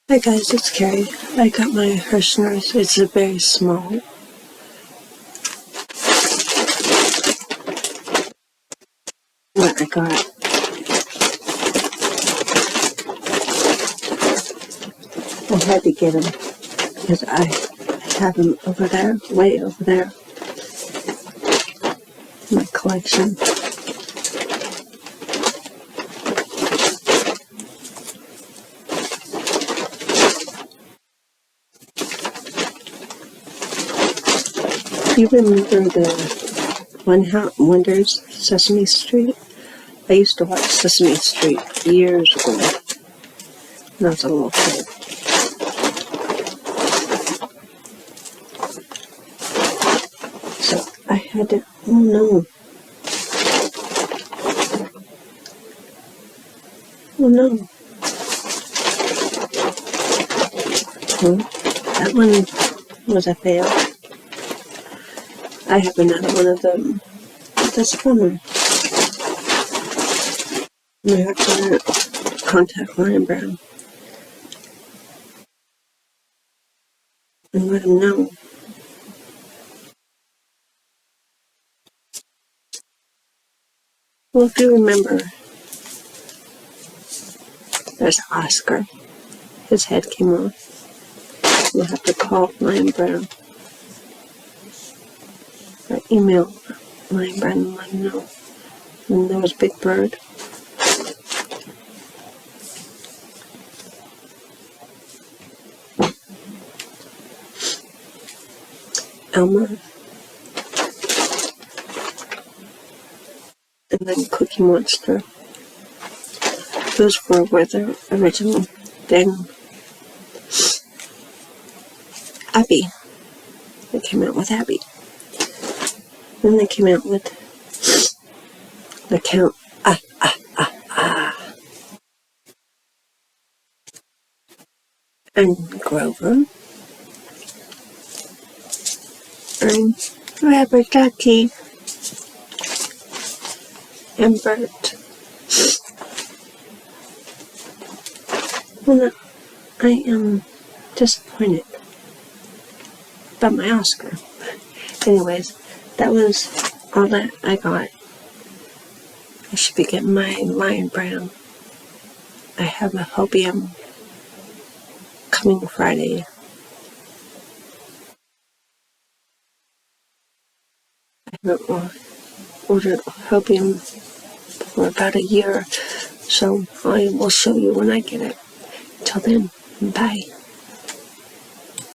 Hi guys, it's Carrie. I got my herrschners. It's a very small. What I got. I had to get them because I have them over there, way over there, in my collection. You remember the Wonders Sesame Street? I used to watch Sesame Street years ago when I was a little kid. So I had to, oh no. Oh no. That one was a fail. I have another one of them. That's a bummer. I have to contact Lion Brown and let him know. Well, if you remember, there's Oscar. His head came off. You'll have to call Lion Brown or email Lion Brown and let him know. And there was Big Bird. Elmer. And then Cookie Monster. Those four were the original. Then Abby. They came out with Abby. Then they came out with the Count. And Grover. And Rubber Ducky. And Bert. Well, I am disappointed about my Oscar. Anyways, that was all that I got. I should be getting my Lion Brown. I have a hopium coming Friday. I haven't ordered hopium for about a year, so I will show you when I get it. Till then, bye.